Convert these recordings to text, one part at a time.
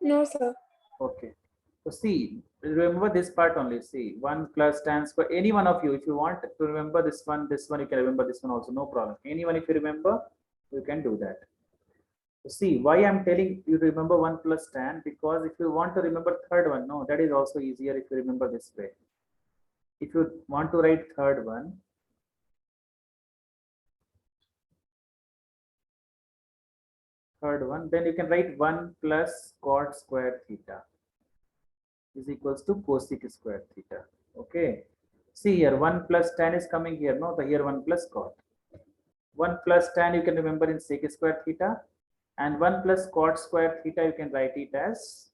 No, sir. Okay. So see, remember this part only. See, 1 plus tan square. Any one of you, if you want to remember this one, you can remember this one also. No problem. Anyone, if you remember, you can do that. So see, why I'm telling you remember 1 plus tan, because if you want to remember third one, no, that is also easier if you remember this way. If you want to write third one, then you can write 1 plus cot square theta is equals to cosec square theta. Okay. See here, 1 plus tan is coming here, no? The here 1 plus cot. 1 plus tan you can remember in sec square theta, and 1 plus cot square theta you can write it as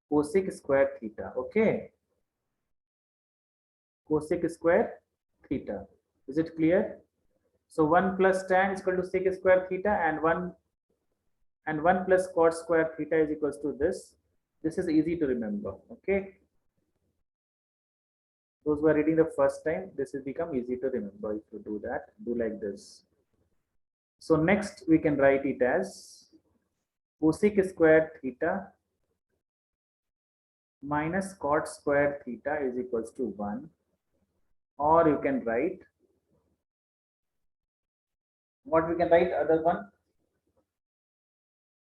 cosec square theta. Okay. Cosec square theta. Is it clear? So 1 plus tan is equal to sec square theta, and 1 plus cot square theta is equals to this. This is easy to remember. Okay. Those who are reading the first time, this will become easy to remember. If you do that, do like this. So next we can write it as cosec square theta minus cot square theta is equals to 1, or you can write what we can write other one,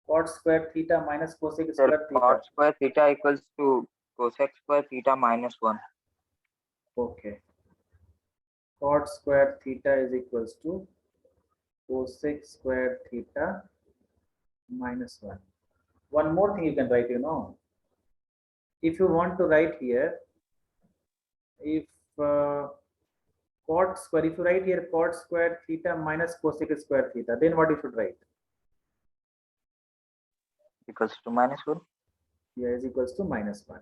cot square theta minus cosec Sir, square theta. cot square theta equals to cosec square theta minus 1. Okay, cot square theta is equals to cosec square theta minus 1. One more thing you can write, if you want to write here, if cot square, if you write here cot square theta minus cosec square theta, then what you should write? Equals to minus 1. Here is equals to minus 1.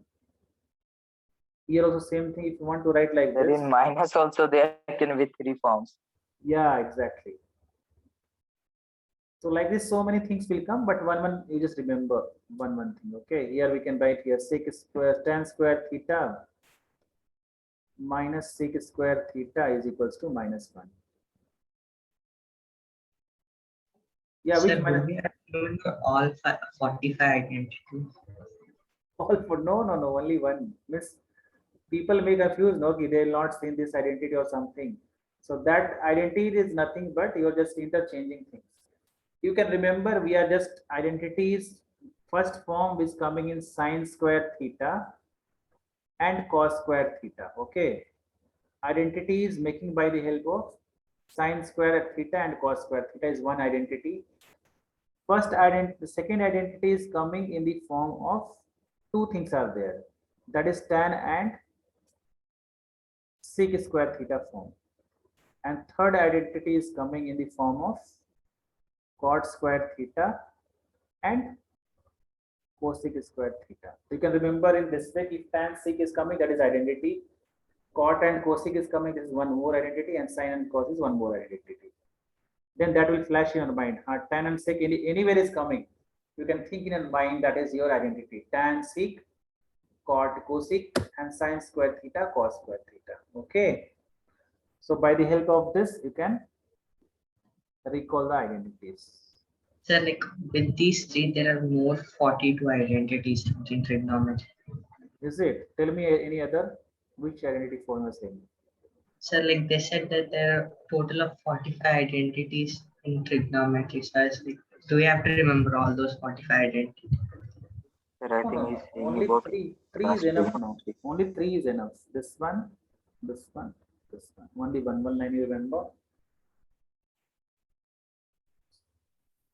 Here also same thing, if you want to write like There this. in minus also there can be 3 forms. Yeah, exactly. So like this, so many things will come, but one you just remember one thing. Okay, here we can write here sec square tan square theta minus sec square theta is equals to minus 1. Yeah, Sir, which do minus? we have to remember all 45 identities? All for no, only one. Miss, people may confuse, no, they will not see this identity or something. So that identity is nothing but you're just interchanging things. You can remember we are just identities. First form is coming in sine square theta and cos square theta. Okay. Identity is making by the help of sine square theta and cos square theta is one identity. First identity, the second identity is coming in the form of two things are there. That is tan and sec square theta form. And third identity is coming in the form of cot square theta and cosec square theta. You can remember in this way, if tan sec is coming, that is identity. Cot and cosec is coming, this is one more identity, and sine and cos is one more identity. Then that will flash in your mind. Tan and sec anywhere is coming. You can think in your mind that is your identity. Tan sec, cot cosec, and sine square theta, cos square theta. Okay. So by the help of this, you can recall the identities. Sir, like with these three, there are more 42 identities in trigonometry. Is it? Tell me any other, which identity form is saying? Sir, like they said that there are total of 45 identities in trigonometry. So I was like, do we have to remember all those 45 identities? Sir, I think he's saying Only about three. Three is past enough now. trigonometry. Only three is enough. This one, this one, this one. Only one line you remember.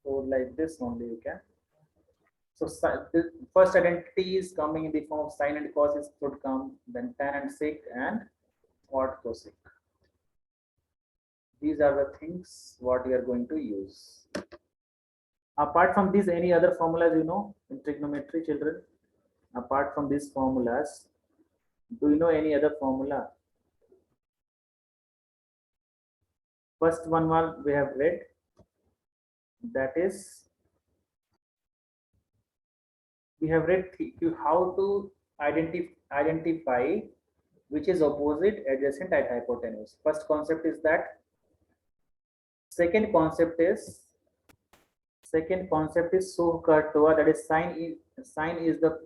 So like this only you can. So the first identity is coming in the form of sine and cos is could come, then tan and sec and cot cosec. These are the things what we are going to use. Apart from these, any other formulas in trigonometry, children? Apart from these formulas, do you know any other formula? First one we have read, that is we have read how to identify which is opposite, adjacent, and hypotenuse. First concept is that. Second concept is SOHCAHTOA, that is Sine is the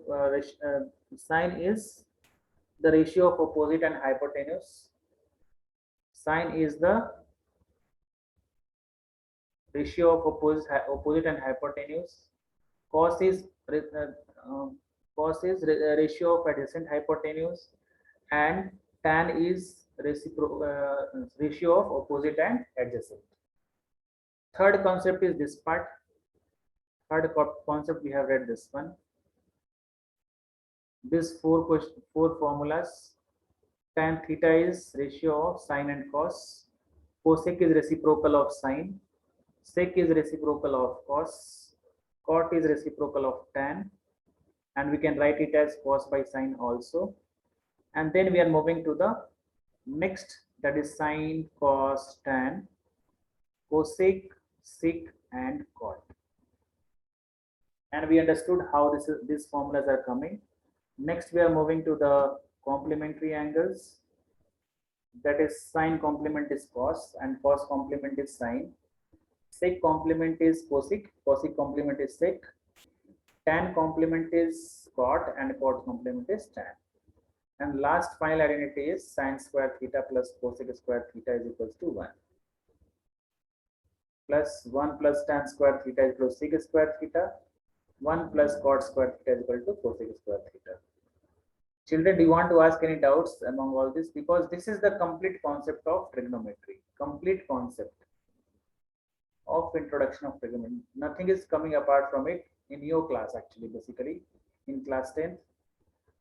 sine is the ratio of opposite and hypotenuse. Sine is the ratio of opposite and hypotenuse. Cos is ratio of adjacent hypotenuse, and tan is ratio of opposite and adjacent. Third concept is this part. Third concept we have read this one. This four formulas. Tan theta is ratio of sine and cos. Cosec is reciprocal of sine. Sec is reciprocal of cos. Cot is reciprocal of tan. And we can write it as cos by sine also. And then we are moving to the next, that is sine, cos, tan, cosec, sec, and cot. And we understood how these formulas are coming. Next, we are moving to the complementary angles. That is sine complement is cos and cos complement is sine. Sec complement is cosec, cosec complement is sec. Tan complement is cot and cot complement is tan. And last final identity is sine square theta plus cosec square theta is equals to 1. Plus 1 plus tan square theta is equal to sec square theta. 1 plus cot square theta is equal to cosec square theta. Children, do you want to ask any doubts among all this? Because this is the complete concept of trigonometry. Complete concept of introduction of trigonometry. Nothing is coming apart from it in your class actually, basically in class 10th.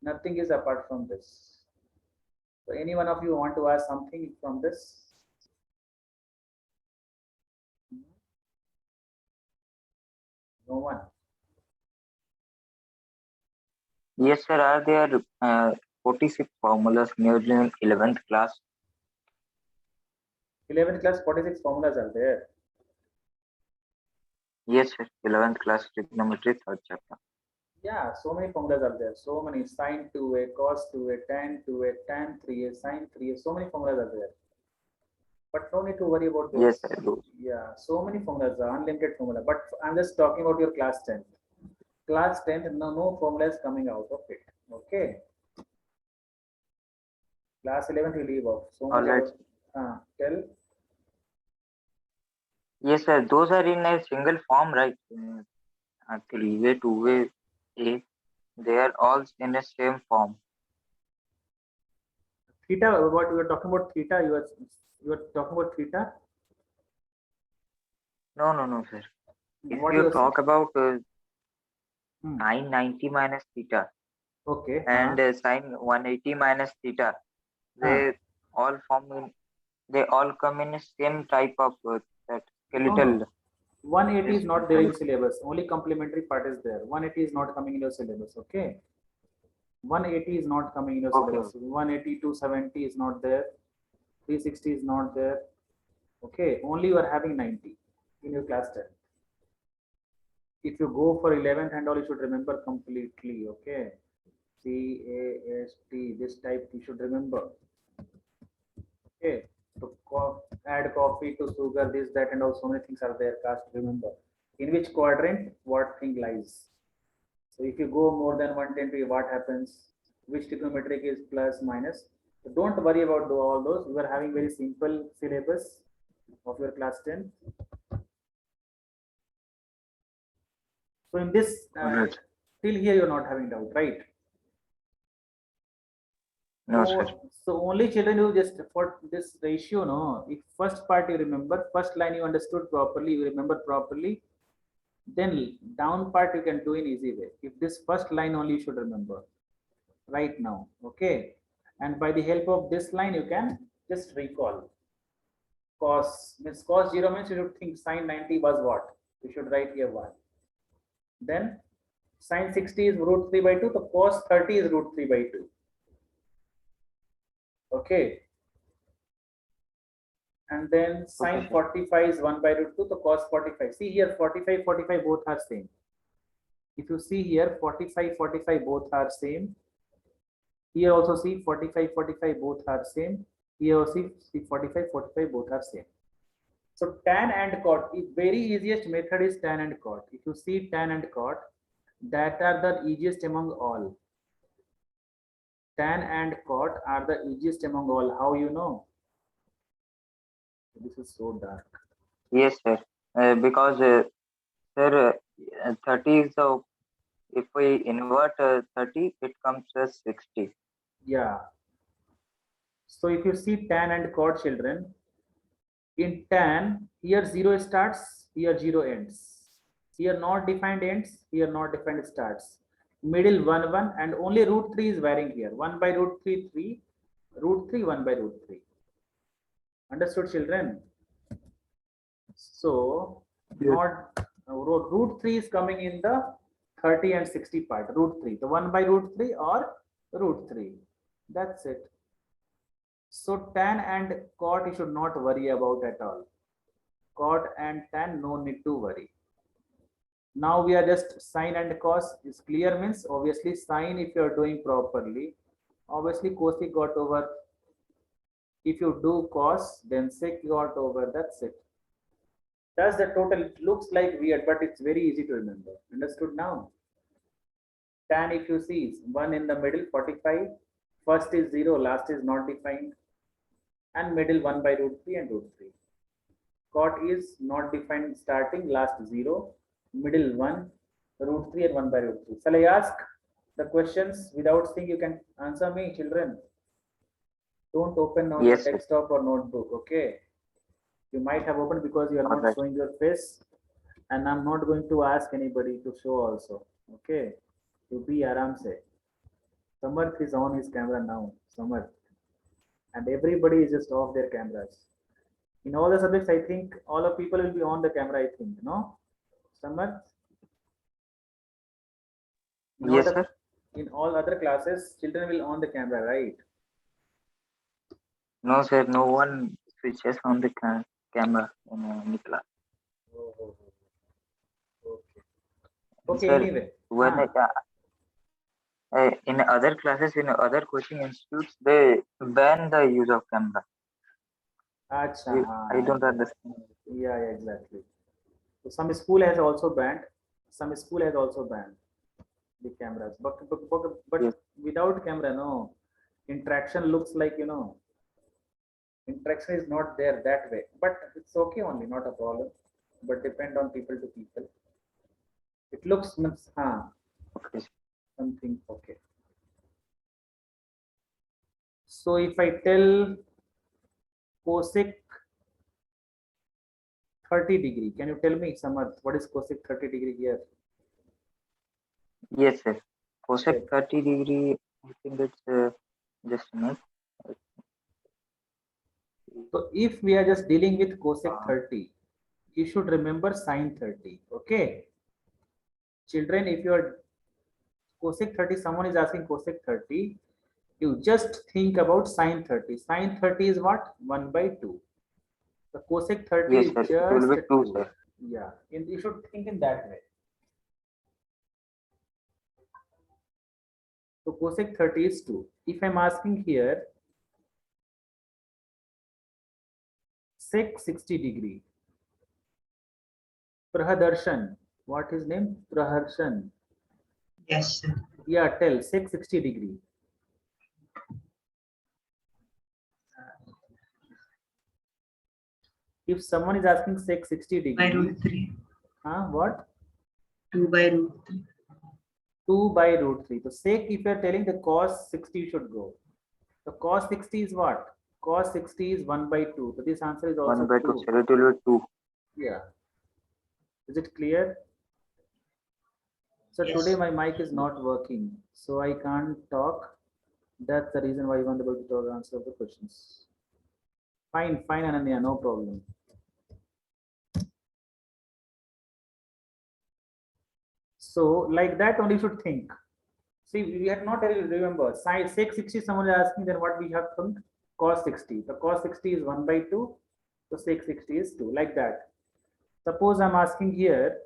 Nothing is apart from this. So any one of you want to ask something from this? No one. Yes, sir. Are there 46 formulas nearly in 11th class? 11th class 46 formulas are there. Yes, sir. 11th class trigonometry, third chapter. Yeah, so many formulas are there. So many sine 2a, cos 2a, tan 2a, tan 3a, sine 3a. So many formulas are there. But no need to worry about those. Yes, I do. Yeah, so many formulas are unlimited formula. But I'm just talking about your class 10th. Class 10th, no formula is coming out of it. Okay. Class 11th we leave off. So much All right. about, tell. Yes, sir. Those are in a single form, right? 3A, 2A, A. They are all in the same form. Theta, what you were talking about theta, you were talking about theta? No, sir. If What you you talk about saying? sine 90 minus theta Okay. and sine 180 minus theta, they all they all come in the same type of that skeletal. No. 180 is not there in syllabus. Only complementary part is there. 180 is not coming in your syllabus. Okay. 180 is not coming in your syllabus. 180 to 70 is not there. 360 is not there. Okay. Only you are having 90 in your class 10. If you go for 11th and all, you should remember completely. Okay. CAST, this type you should remember. Okay. To add coffee to sugar, this, that, and all, so many things are there. Cast, remember. In which quadrant, what thing lies. So if you go more than 110, what happens? Which trigonometric is plus, minus. So don't worry about all those. We are having very simple syllabus of your class 10. So in this, till here you're not having doubt, right? No, sir. So only children who just for this ratio, no. If first part you remember, first line you understood properly, you remember properly, then down part you can do in easy way. If this first line only you should remember right now, okay? And by the help of this line, you can just recall. Cos means cos 0 means you should think sine 90 was what? You should write here 1. Then sine 60 is root 3 by 2, so cos 30 is root 3 by 2. Okay. And then sine 45 is 1 by root 2, so cos 45. See here, 45, 45 both are same. If you see here, 45, 45 both are same. Here also see 45, 45 both are same. Here also see 45, 45 both are same. So tan and cot, the very easiest method is tan and cot. If you see tan and cot, that are the easiest among all. Tan and cot are the easiest among all. How you know? This is so dark. Yes, sir. Because sir, 30 is the, if we invert 30, it comes as 60. Yeah. So if you see tan and cot, children, in tan, here 0 starts, here 0 ends. Here not defined ends, here not defined starts. Middle 1 1, and only root 3 is varying here. 1 by root 3 3, root 3 1 by root 3. Understood, children? So not root 3 is coming in the 30 and 60 part. Root 3, the 1 by root 3 or root 3. That's it. So tan and cot you should not worry about at all. Cot and tan, no need to worry. Now we are just sine and cos is clear, means obviously sine if you are doing properly. Obviously cosec got over. If you do cos, then sec got over. That's it. That's the total. It looks like weird, but it's very easy to remember. Understood now? Tan, if you see, is 1 in the middle, 45. First is 0, last is not defined. And middle 1 by root 3 and root 3. Cot is not defined starting, last 0, middle 1, root 3 and 1 by root 3. Shall I ask the questions without seeing? You can answer me, children. Don't open on Yes, the sir. desktop or notebook, okay? You might have opened because you are not Alright. showing your face, and I'm not going to ask anybody to show also, okay? To be aram se. Samarth is on his camera now, Samarth, and everybody is just off their cameras. In all the subjects, I think all of people will be on the camera, I think, no? Samarth? In all Yes, the, sir. in all other classes, children will on the camera, right? No, sir. No one switches on the camera in any class. Oh, okay. Okay, Sir, anyway. when in other classes, in other coaching institutes, they ban the use of camera. Acha, I don't understand. yeah, exactly. So some school has also banned. Some school has also banned the cameras, but Yes. without camera, no. Interaction looks like, interaction is not there that way. But it's okay only, not a problem. But depend on people to people. It looks Okay. something okay. So if I tell cosec 30 degree, can you tell me, Samarth, what is cosec 30 degree here? Yes, sir. Cosec Okay. 30 degree, I think it's just a minute. So if we are just dealing with cosec 30, you should remember sine 30. Okay. Children, if you are cosec 30, someone is asking cosec 30, you just think about sine 30. Sine 30 is what? 1 by 2. The cosec 30 Yes, is sir. It just will be 2, 2. sir. Yeah, and you should think in that way. So cosec 30 is 2. If I'm asking here, sec 60 degree, Prahadarshan, what his name? Praharshan. Yes, sir. Yeah, tell, sec 60 degree. If someone is asking sec 60 By degree, root 3. what? 2 by root 3. 2 by root 3. So sec, if you are telling the cos 60 should go. So cos 60 is what? Cos 60 is 1 by 2. So this answer is 1 also by 2, 2. sir. It will be 2. Yeah. Is it clear? So Yes. today my mic is not working, so I can't talk. That's the reason why I won't be able to answer the questions. Fine, Ananya, no problem. So like that only you should think. See, we have not really remember. Sec 60, someone is asking, then what we have to think? Cos 60. The cos 60 is 1 by 2. So sec 60 is 2, like that. Suppose I'm asking here,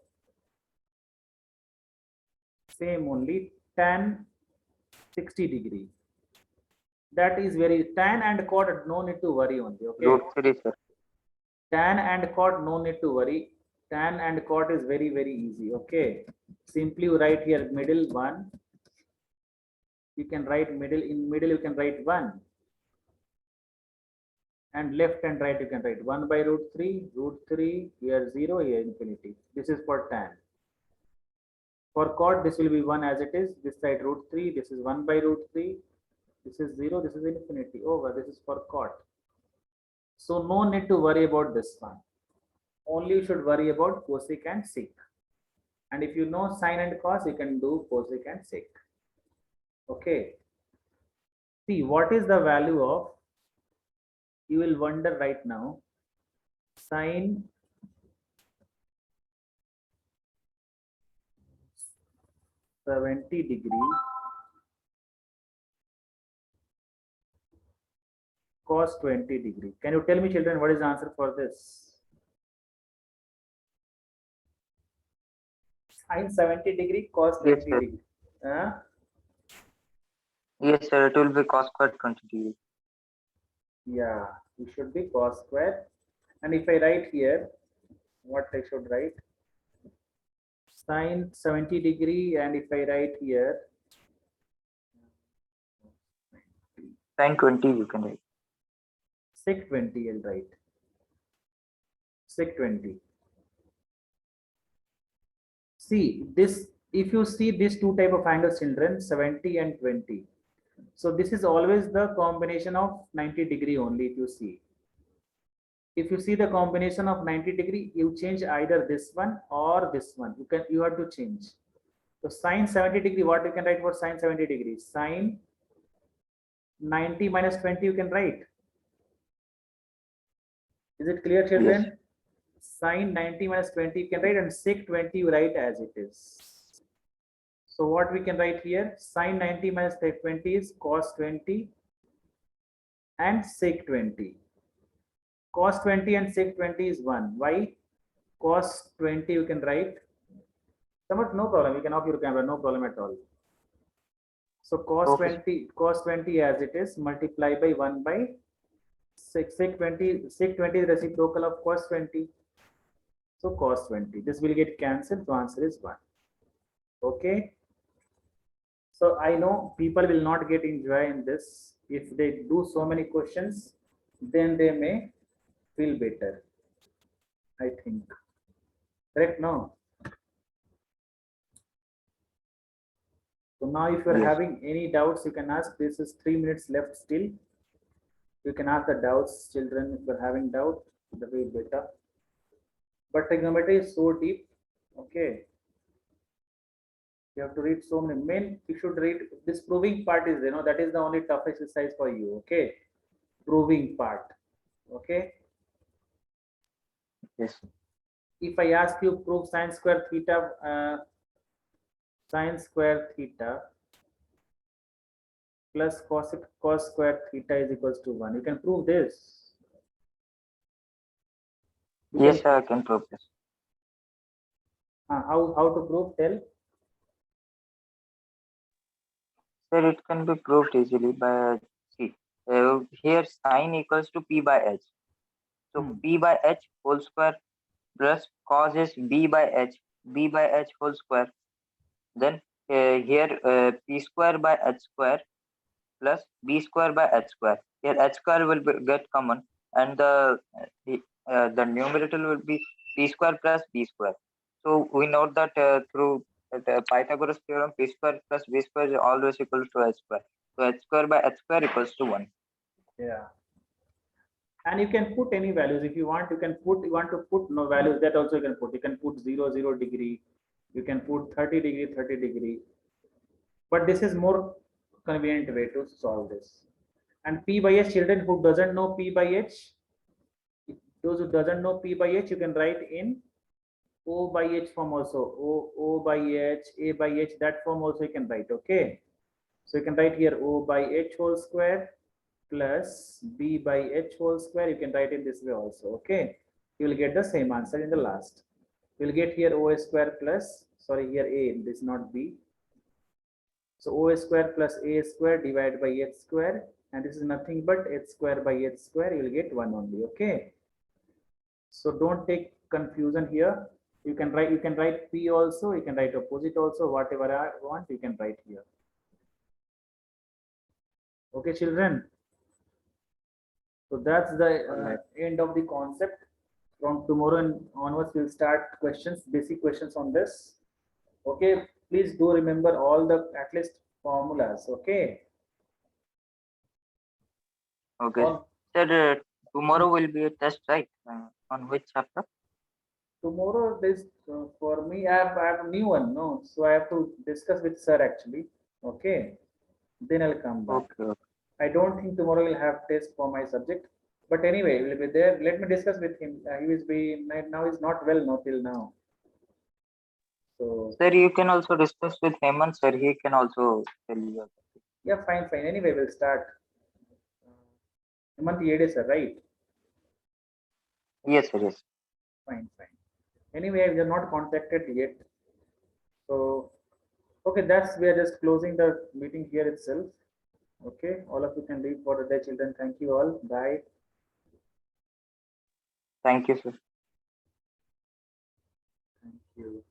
same only, tan 60 degree. That is very, tan and cot, no need to worry only, okay? Root 3, sir. Tan and cot, no need to worry. Tan and cot is very, very easy, okay? simply you write here middle 1. You can write middle, in middle you can write 1. And left and right you can write 1 by root 3, here 0, here infinity. This is for tan. For cot, this will be 1 as it is. This side root 3, this is 1 by root 3. This is 0, this is infinity. Over, this is for cot. So no need to worry about this one. Only you should worry about cosec and sec. And if you know sine and cos, you can do cosec and sec. Okay. See, what is the value of, you will wonder right now, sine 70 degree cos 20 degree. Can you tell me, children, what is the answer for this? Sine 70 degree cos 20 Yes, sir. degree. Huh? Yes, sir. It will be cos square 20 degree. Yeah, it should be cos square. And if I write here, what I should write? Sine 70 degree, and if I write here, Sin 20 you can write. sec 20, I'll write. Sec 20. See, this, if you see these two type of angles, children, 70 and 20. So this is always the combination of 90 degree only, if you see. If you see the combination of 90 degree, you change either this one or this one. You have to change. So sine 70 degree, what you can write for sine 70 degree? Sine 90 minus 20 you can write. Is it clear, children? Yes. Sine 90 minus 20 you can write, and sec 20 you write as it is. So what we can write here? Sine 90 minus 20 is cos 20 and sec 20. Cos 20 and sec 20 is 1. Why? Cos 20 you can write. Somewhat no problem. You can off your camera, no problem at all. So cos Okay. 20 as it is, multiply by 1 by sec 20 is reciprocal of cos 20. So cos 20. This will get cancelled. So answer is 1. Okay. So I know people will not get enjoy in this. If they do so many questions, then they may feel better, I think. Correct? No. So now if you are Yes. having any doubts, you can ask. This is 3 minutes left still. You can ask the doubts, children. If you're having doubt, that will be better. But trigonometry is so deep. Okay. You have to read so many. Main, you should read this proving part is, that is the only tough exercise for you. Okay. Proving part. Okay. Yes. If I ask you prove sine square theta plus cos square theta is equals to 1. You can prove this. You Yes, can, sir. I can prove this. how to prove? Tell. Sir, it can be proved easily by see. Here sine equals to p by h. So p by h whole square plus cos is b by h whole square. Then here p square by h square plus b square by h square. Here h square will get common, and the numerator will be p square plus b square. So we note that through Pythagoras theorem, p square plus b square is always equal to h square. So h square by h square equals to 1. Yeah. And you can put any values if you want. You want to put no values, that also you can put. You can put 0 degree. You can put 30 degree, 30 degree. But this is more convenient way to solve this. And p by h, children who doesn't know p by h, those who doesn't know p by h, you can write in O by h form also. O by h, A by h, that form also you can write. Okay. So you can write here O by h whole square plus B by h whole square. You can write in this way also. Okay. You will get the same answer in the last. You will get here O square plus, sorry, here A, this is not B. So O square plus A square divided by h square, and this is nothing but h square by h square. You will get 1 only. Okay. So don't take confusion here. You can write P also, you can write opposite also, whatever I want, you can write here. Okay, children. So that's the Alright. end of the concept. From tomorrow onwards, we'll start questions, basic questions on this. Okay, please do remember all the at least formulas. Okay. Okay. All, Sir, tomorrow will be a test, right? On which chapter? tomorrow, this for me, I have a new one. No, so I have to discuss with sir actually. Okay, then I'll come back. Okay. I don't think tomorrow we'll have test for my subject, but anyway, we'll be there. Let me discuss with him. He is being now is not well, not till now. So Sir, you can also discuss with Hemant, sir. He can also tell you. yeah, fine, fine. Anyway, we'll start. Hemant Yede sir, right? Yes, sir. Yes. Fine, fine. Anyway, we are not contacted yet. So okay, that's we are just closing the meeting here itself. Okay, all of you can leave for the day, children. Thank you all. Bye. Thank you, sir. Thank you.